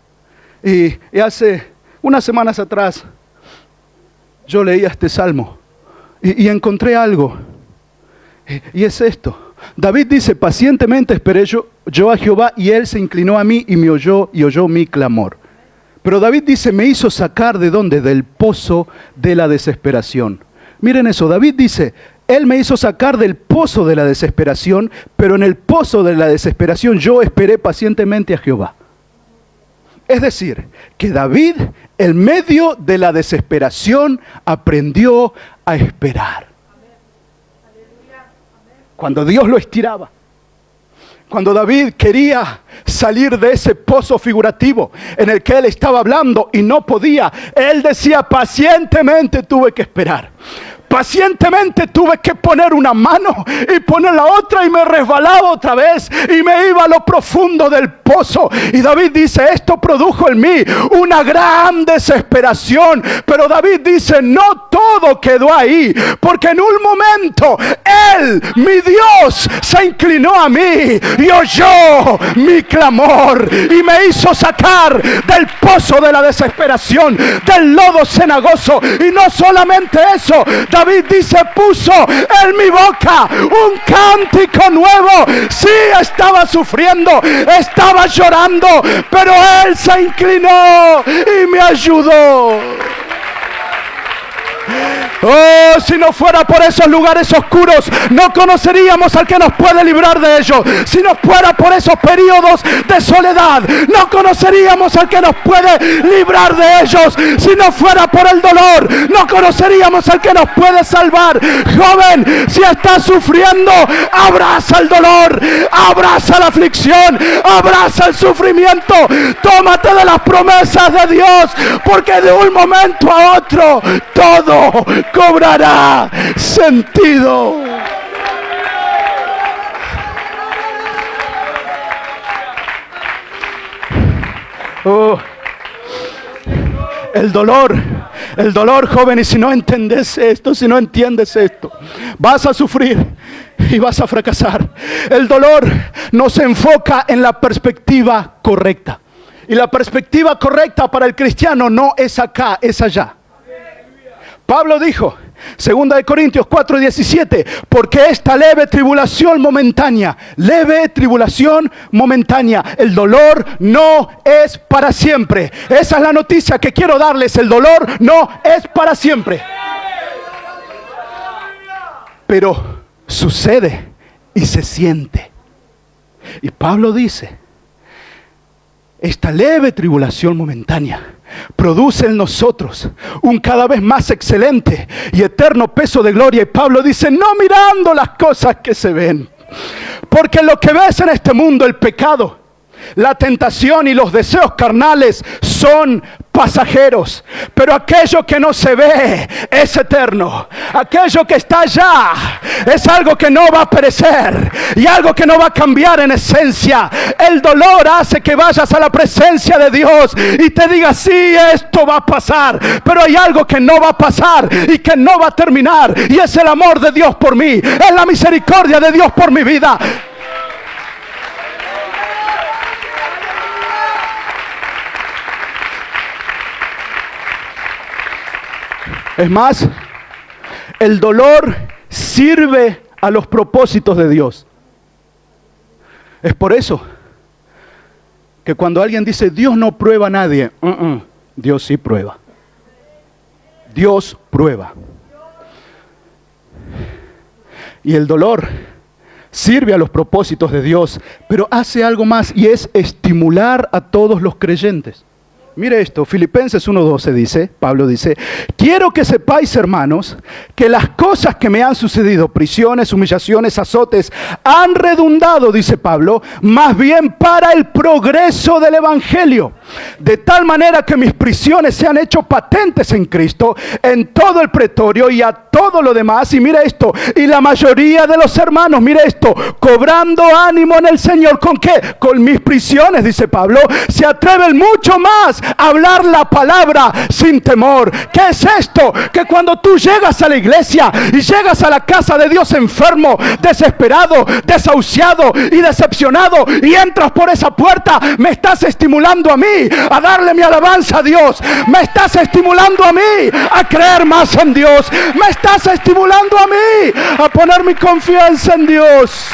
Y hace unas semanas atrás yo leía este salmo y encontré algo. Y es esto. David dice: pacientemente esperé yo a Jehová, y él se inclinó a mí y me oyó y oyó mi clamor. Pero David dice: me hizo sacar ¿de dónde? Del pozo de la desesperación. Miren eso, David dice: él me hizo sacar del pozo de la desesperación, pero en el pozo de la desesperación yo esperé pacientemente a Jehová. Es decir, que David, en medio de la desesperación, aprendió a esperar. Cuando Dios lo estiraba, cuando David quería salir de ese pozo figurativo en el que él estaba hablando y no podía, él decía: pacientemente tuve que esperar. Pacientemente tuve que poner una mano y poner la otra, y me resbalaba otra vez y me iba a lo profundo del pozo. Y David dice: esto produjo en mí una gran desesperación. Pero David dice: no todo quedó ahí, porque en un momento él, mi Dios, se inclinó a mí y oyó mi clamor y me hizo sacar del pozo de la desesperación, del lodo cenagoso. Y no solamente eso, David dice: puso en mi boca un cántico nuevo. Sí, estaba sufriendo, estaba llorando, pero él se inclinó y me ayudó. Oh, si no fuera por esos lugares oscuros, no conoceríamos al que nos puede librar de ellos. Si no fuera por esos periodos de soledad, no conoceríamos al que nos puede librar de ellos. Si no fuera por el dolor, no conoceríamos al que nos puede salvar. Joven, si estás sufriendo, abraza el dolor, abraza la aflicción, abraza el sufrimiento. Tómate de las promesas de Dios, porque de un momento a otro todo cobrará sentido. Oh, el dolor, joven, y si no entiendes esto, vas a sufrir y vas a fracasar. El dolor nos enfoca en la perspectiva correcta. Y la perspectiva correcta para el cristiano no es acá, es allá. Pablo dijo, 2 Corintios 4:17, porque esta leve tribulación momentánea, el dolor no es para siempre. Esa es la noticia que quiero darles: el dolor no es para siempre. Pero sucede y se siente. Y Pablo dice: esta leve tribulación momentánea produce en nosotros un cada vez más excelente y eterno peso de gloria. Y Pablo dice: no mirando las cosas que se ven, porque lo que ves en este mundo, el pecado, la tentación y los deseos carnales son pasajeros, pero aquello que no se ve es eterno. Aquello que está allá es algo que no va a perecer y algo que no va a cambiar en esencia. El dolor hace que vayas a la presencia de Dios y te diga: sí, esto va a pasar, pero hay algo que no va a pasar y que no va a terminar, y es el amor de Dios por mí, es la misericordia de Dios por mi vida. Es más, el dolor sirve a los propósitos de Dios. Es por eso que cuando alguien dice Dios no prueba a nadie, Dios sí prueba. Dios prueba. Y el dolor sirve a los propósitos de Dios, pero hace algo más, y es estimular a todos los creyentes. Mire esto, Filipenses 1:12 dice, Pablo dice: quiero que sepáis, hermanos, que las cosas que me han sucedido, prisiones, humillaciones, azotes, han redundado, dice Pablo, más bien para el progreso del evangelio. De tal manera que mis prisiones se han hecho patentes en Cristo, en todo el pretorio y a todo lo demás. Y mire esto, y la mayoría de los hermanos, mire esto, cobrando ánimo en el Señor. ¿Con qué? Con mis prisiones, dice Pablo, se atreven mucho más a hablar la palabra sin temor. ¿Qué es esto? Que cuando tú llegas a la iglesia y llegas a la casa de Dios enfermo, desesperado, desahuciado y decepcionado, y entras por esa puerta, me estás estimulando a mí a darle mi alabanza a Dios. Me estás estimulando a mí a creer más en Dios. Me estás estimulando a mí a poner mi confianza en Dios.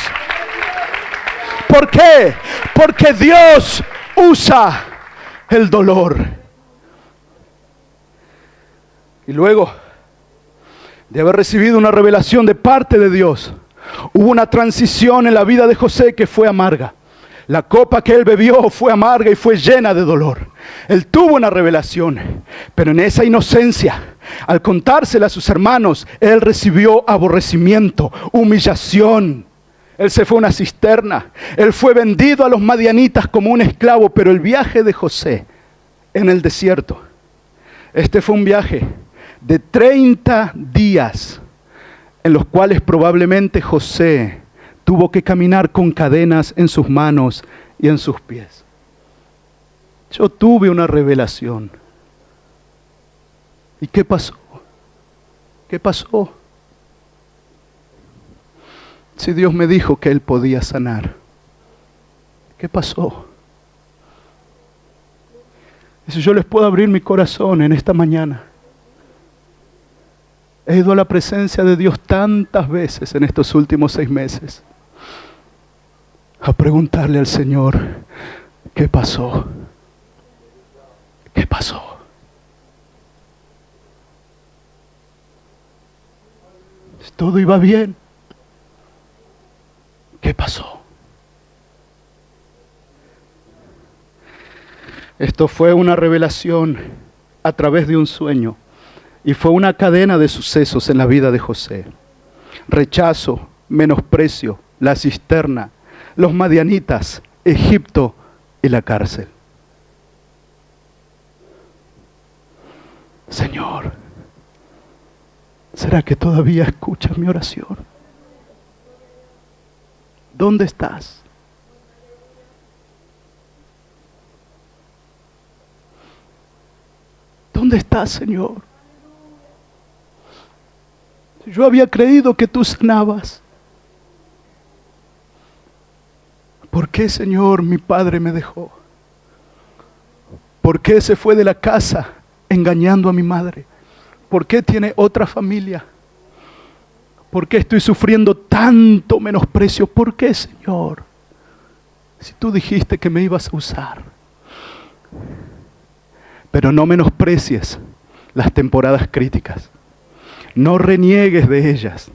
¿Por qué? Porque Dios usa el dolor. Y luego de haber recibido una revelación de parte de Dios, hubo una transición en la vida de José que fue amarga. La copa que él bebió fue amarga y fue llena de dolor. Él tuvo una revelación, pero en esa inocencia, al contársela a sus hermanos, él recibió aborrecimiento, humillación. Él se fue a una cisterna. Él fue vendido a los madianitas como un esclavo. Pero el viaje de José en el desierto, este fue un viaje de 30 días en los cuales probablemente José tuvo que caminar con cadenas en sus manos y en sus pies. Yo tuve una revelación. ¿Y qué pasó? ¿Qué pasó? Si Dios me dijo que Él podía sanar, ¿qué pasó? Y si yo les puedo abrir mi corazón en esta mañana. He ido a la presencia de Dios tantas veces en estos últimos 6 meses a preguntarle al Señor: ¿qué pasó? ¿Qué pasó? Todo iba bien. ¿Qué pasó? Esto fue una revelación a través de un sueño, y fue una cadena de sucesos en la vida de José. Rechazo, menosprecio, la cisterna, los madianitas, Egipto y la cárcel. Señor, ¿será que todavía escuchas mi oración? ¿Dónde estás? ¿Dónde estás, Señor? Yo había creído que tú sanabas. ¿Por qué, Señor, mi padre me dejó? ¿Por qué se fue de la casa engañando a mi madre? ¿Por qué tiene otra familia? ¿Por qué estoy sufriendo tanto menosprecio? ¿Por qué, Señor? Si tú dijiste que me ibas a usar. Pero no menosprecies las temporadas críticas. No reniegues de ellas.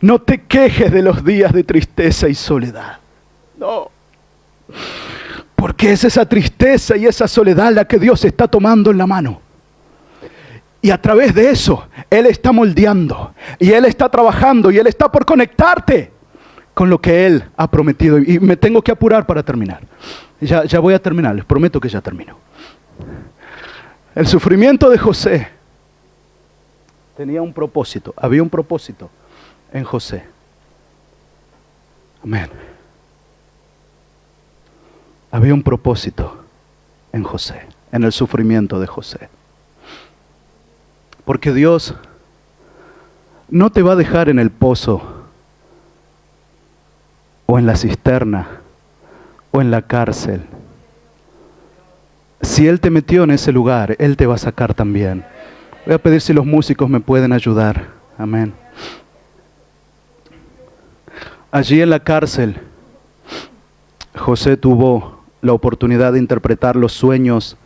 No te quejes de los días de tristeza y soledad. No. Porque es esa tristeza y esa soledad la que Dios está tomando en la mano. Y a través de eso, Él está moldeando. Y Él está trabajando. Y Él está por conectarte con lo que Él ha prometido. Y me tengo que apurar para terminar. Ya voy a terminar, les prometo que ya termino. El sufrimiento de José tenía un propósito, había un propósito en José. Amén. Había un propósito en José, en el sufrimiento de José. Porque Dios no te va a dejar en el pozo, o en la cisterna, o en la cárcel. Si Él te metió en ese lugar, Él te va a sacar también. Voy a pedir si los músicos me pueden ayudar. Amén. Allí en la cárcel, José tuvo la oportunidad de interpretar los sueños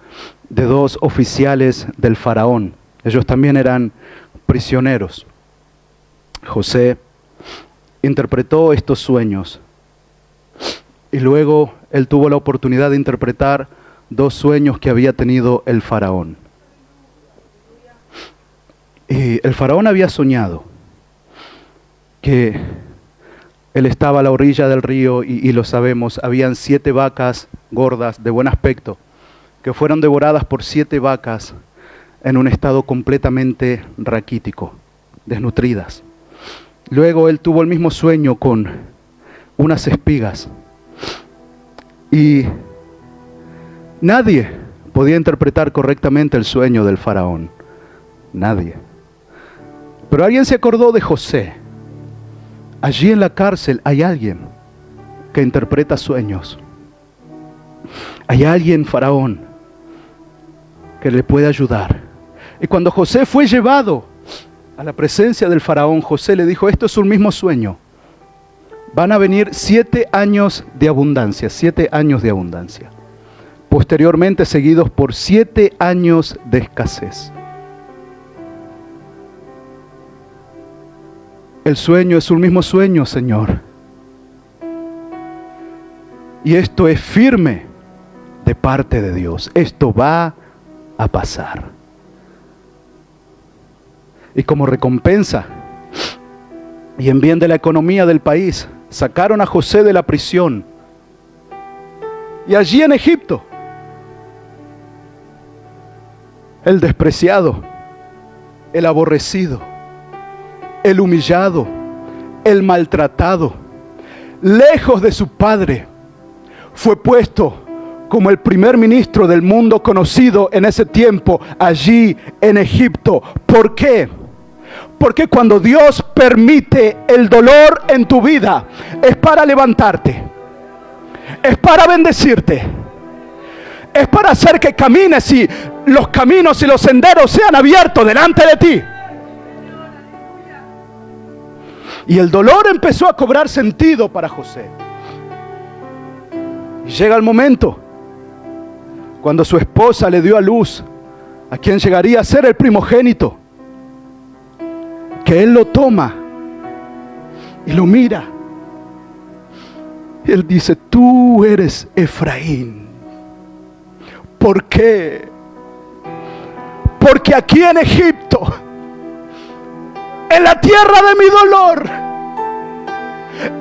de dos oficiales del faraón. Ellos también eran prisioneros. José interpretó estos sueños y luego él tuvo la oportunidad de interpretar dos sueños que había tenido el faraón. Y el faraón había soñado que él estaba a la orilla del río y lo sabemos, habían 7 vacas gordas de buen aspecto que fueron devoradas por 7 vacas en un estado completamente raquítico, desnutridas. Luego él tuvo el mismo sueño con unas espigas y nadie podía interpretar correctamente el sueño del faraón. Nadie. Pero alguien se acordó de José. Allí en la cárcel hay alguien que interpreta sueños. Hay alguien, faraón, que le puede ayudar. Y cuando José fue llevado a la presencia del faraón, José le dijo: esto es un mismo sueño. Van a venir 7 años de abundancia, 7 años de abundancia. Posteriormente seguidos por 7 años de escasez. El sueño es un mismo sueño, Señor. Y esto es firme de parte de Dios. Esto va a pasar. Y como recompensa y en bien de la economía del país, sacaron a José de la prisión. Y allí en Egipto, el despreciado, el aborrecido, el humillado, el maltratado, lejos de su padre, fue puesto como el primer ministro del mundo conocido en ese tiempo, allí en Egipto. ¿Por qué? Porque cuando Dios permite el dolor en tu vida, es para levantarte, es para bendecirte, es para hacer que camines y los caminos y los senderos sean abiertos delante de ti. Y el dolor empezó a cobrar sentido para José. Y llega el momento cuando su esposa le dio a luz a quien llegaría a ser el primogénito, que él lo toma y lo mira. Y él dice: tú eres Efraín. ¿Por qué? Porque aquí en Egipto, en la tierra de mi dolor,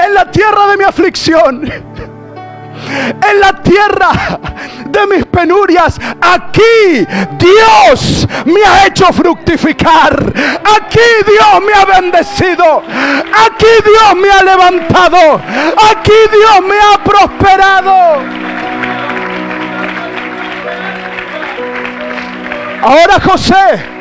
en la tierra de mi aflicción, en la tierra de mis penurias, aquí Dios me ha hecho fructificar, aquí Dios me ha bendecido, aquí Dios me ha levantado, aquí Dios me ha prosperado. Ahora José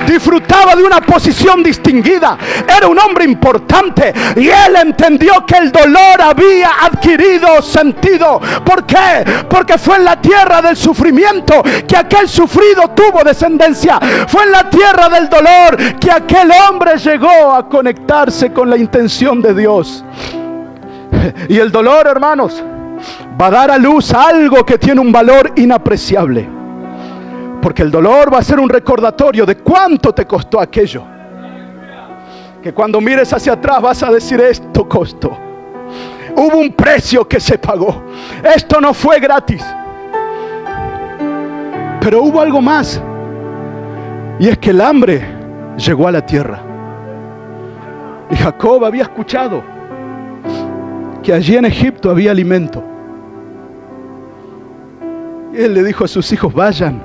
disfrutaba de una posición distinguida, era un hombre importante, y él entendió que el dolor había adquirido sentido. ¿Por qué? Porque fue en la tierra del sufrimiento que aquel sufrido tuvo descendencia, fue en la tierra del dolor que aquel hombre llegó a conectarse con la intención de Dios. Y el dolor, hermanos, va a dar a luz algo que tiene un valor inapreciable. Porque el dolor va a ser un recordatorio de cuánto te costó aquello. Que cuando mires hacia atrás vas a decir: esto costó. Hubo un precio que se pagó. Esto no fue gratis. Pero hubo algo más. Y es que el hambre llegó a la tierra. Y Jacob había escuchado que allí en Egipto había alimento. Y él le dijo a sus hijos: vayan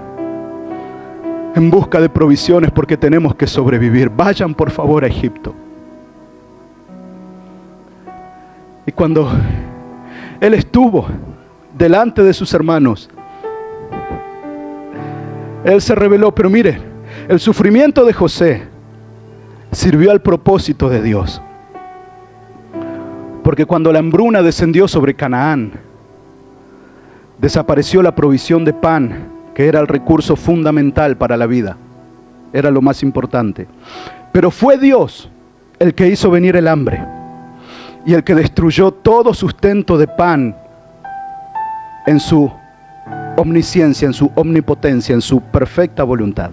en busca de provisiones porque tenemos que sobrevivir. Vayan por favor a Egipto. Y cuando él estuvo delante de sus hermanos, él se reveló. Pero mire, el sufrimiento de José sirvió al propósito de Dios. Porque cuando la hambruna descendió sobre Canaán, desapareció la provisión de pan, que era el recurso fundamental para la vida. Era lo más importante. Pero fue Dios el que hizo venir el hambre y el que destruyó todo sustento de pan en su omnisciencia, en su omnipotencia, en su perfecta voluntad.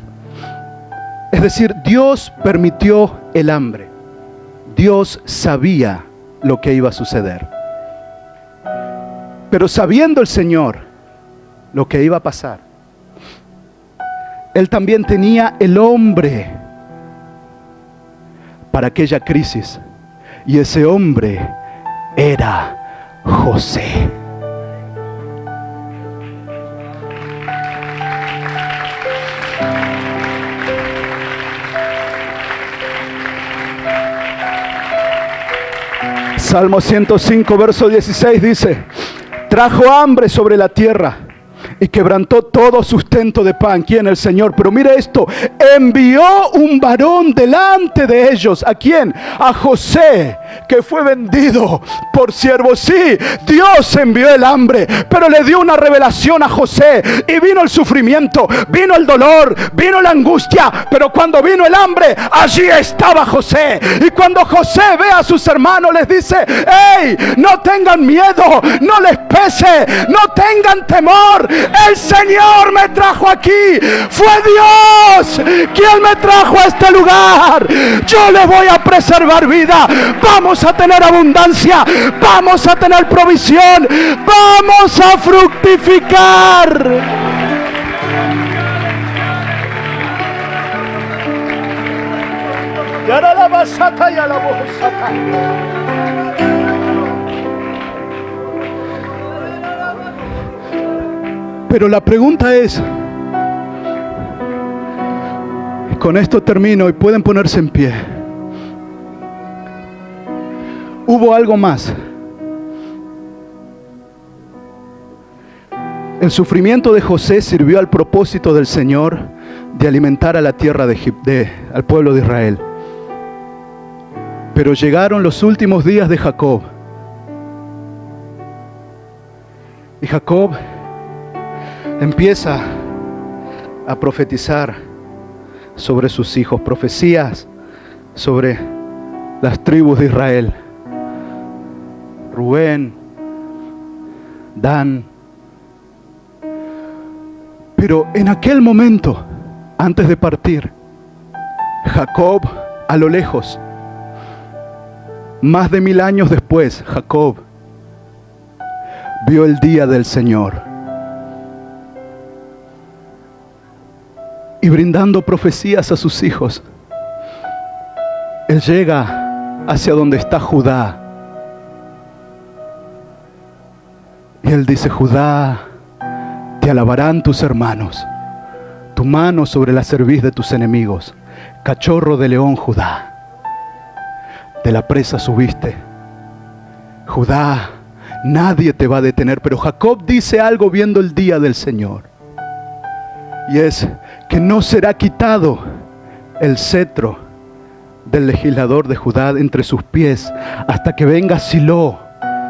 Es decir, Dios permitió el hambre. Dios sabía lo que iba a suceder. Pero sabiendo el Señor lo que iba a pasar, Él también tenía el hombre para aquella crisis. Y ese hombre era José. Salmo 105, verso 16 dice: trajo hambre sobre la tierra y quebrantó todo sustento de pan. ¿Quién? El Señor. Pero mire esto: envió un varón delante de ellos. ¿A quién? A José, que fue vendido por siervo. Sí, Dios envió el hambre, pero le dio una revelación a José. Y vino el sufrimiento, vino el dolor, vino la angustia. Pero cuando vino el hambre, allí estaba José. Y cuando José ve a sus hermanos, les dice: ¡hey! No tengan miedo, no les pese, no tengan temor. El Señor me trajo aquí. Fue Dios quien me trajo a este lugar. Yo le voy a preservar vida. Vamos a tener abundancia. Vamos a tener provisión. Vamos a fructificar. Y ahora la basata y a la bozata. Pero la pregunta es, con esto termino y pueden ponerse en pie. Hubo algo más. El sufrimiento de José sirvió al propósito del Señor de alimentar a la tierra de Egipto, al pueblo de Israel. Pero llegaron los últimos días de Jacob. Y Jacob empieza a profetizar sobre sus hijos, profecías sobre las tribus de Israel: Rubén, Dan. Pero en aquel momento, antes de partir, Jacob, a lo lejos, más de 1000 años después, Jacob vio el día del Señor. Y brindando profecías a sus hijos, él llega hacia donde está Judá. Y él dice: Judá, te alabarán tus hermanos. Tu mano sobre la cerviz de tus enemigos. Cachorro de león, Judá. De la presa subiste. Judá, nadie te va a detener. Pero Jacob dice algo viendo el día del Señor. Y es que no será quitado el cetro del legislador de Judá entre sus pies hasta que venga Silo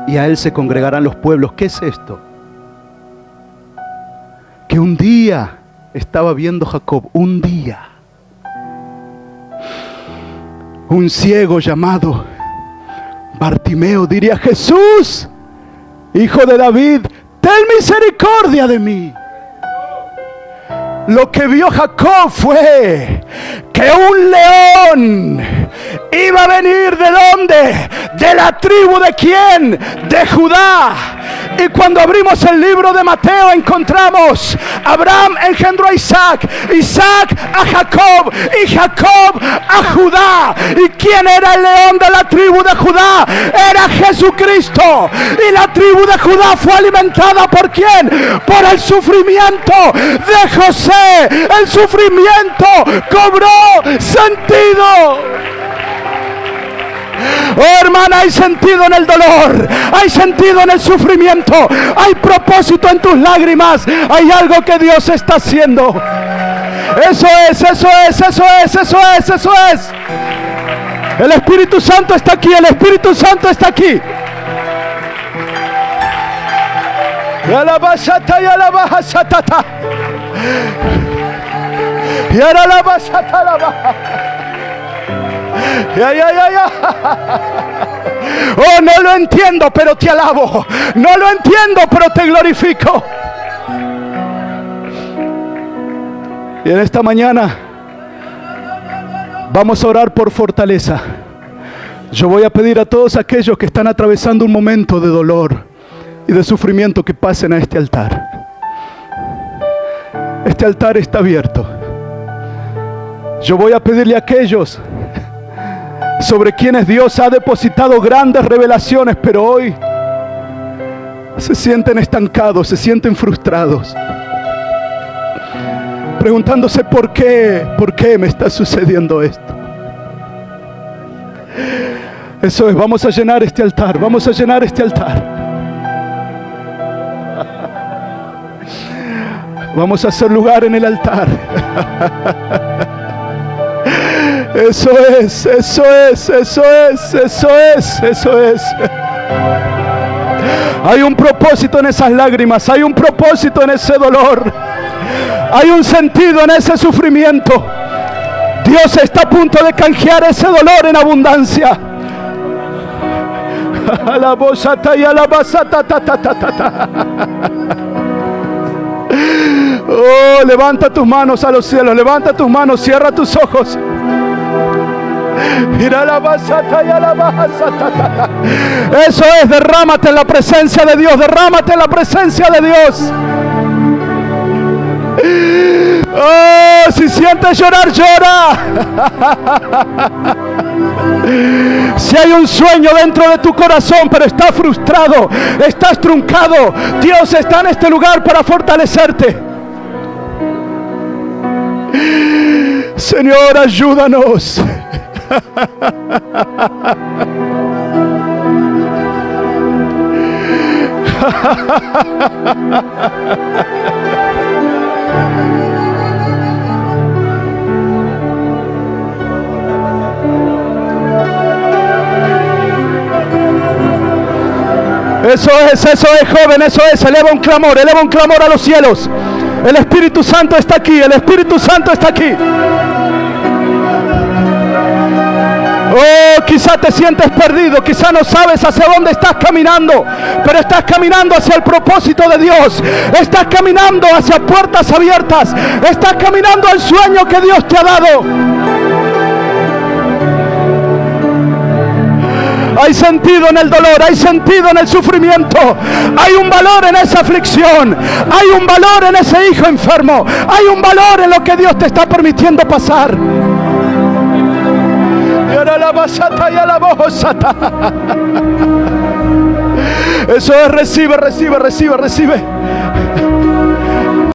y a él se congregarán los pueblos. ¿Qué es esto? Que un día estaba viendo Jacob, un día, un ciego llamado Bartimeo diría: Jesús, hijo de David, ten misericordia de mí. Lo que vio Jacob fue que un león iba a venir ¿de dónde? De la tribu ¿de quién? De Judá. Y cuando abrimos el libro de Mateo encontramos: Abraham engendró a Isaac, Isaac a Jacob y Jacob a Judá. ¿Y quién era el león de la tribu de Judá? Era Jesucristo. Y la tribu de Judá fue alimentada ¿por quién? Por el sufrimiento de José. El sufrimiento cobró sentido. Oh, hermana, hay sentido en el dolor, hay sentido en el sufrimiento, hay propósito en tus lágrimas, hay algo que Dios está haciendo. Eso es, eso es, eso es, eso es, eso es. El Espíritu Santo está aquí, el Espíritu Santo está aquí. Y alabashata y alabashata. Y alabashata alabashata. Ya. Oh, no lo entiendo, pero te alabo. No lo entiendo, pero te glorifico. Y en esta mañana vamos a orar por fortaleza. Yo voy a pedir a todos aquellos que están atravesando un momento de dolor y de sufrimiento que pasen a este altar. Este altar está abierto. Yo voy a pedirle a aquellos sobre quienes Dios ha depositado grandes revelaciones, pero hoy se sienten estancados, se sienten frustrados, preguntándose ¿por qué me está sucediendo esto? Eso es, vamos a llenar este altar, vamos a llenar este altar. Vamos a hacer lugar en el altar. Eso es, eso es, eso es, eso es, eso es. Hay un propósito en esas lágrimas, hay un propósito en ese dolor, hay un sentido en ese sufrimiento. Dios está a punto de canjear ese dolor en abundancia. Oh, levanta tus manos a los cielos, levanta tus manos, cierra tus ojos. Eso es, derrámate en la presencia de Dios, derrámate en la presencia de Dios. Oh, si sientes llorar, llora. Si hay un sueño dentro de tu corazón, pero estás frustrado, estás truncado, Dios está en este lugar para fortalecerte. Señor, ayúdanos. Eso es, joven, eso es. Eleva un clamor a los cielos. El Espíritu Santo está aquí, el Espíritu Santo está aquí. Oh, quizá te sientes perdido, quizá no sabes hacia dónde estás caminando, pero estás caminando hacia el propósito de Dios, estás caminando hacia puertas abiertas, estás caminando al sueño que Dios te ha dado. Hay sentido en el dolor, hay sentido en el sufrimiento, hay un valor en esa aflicción, hay un valor en ese hijo enfermo, hay un valor en lo que Dios te está permitiendo pasar. Eso es, recibe.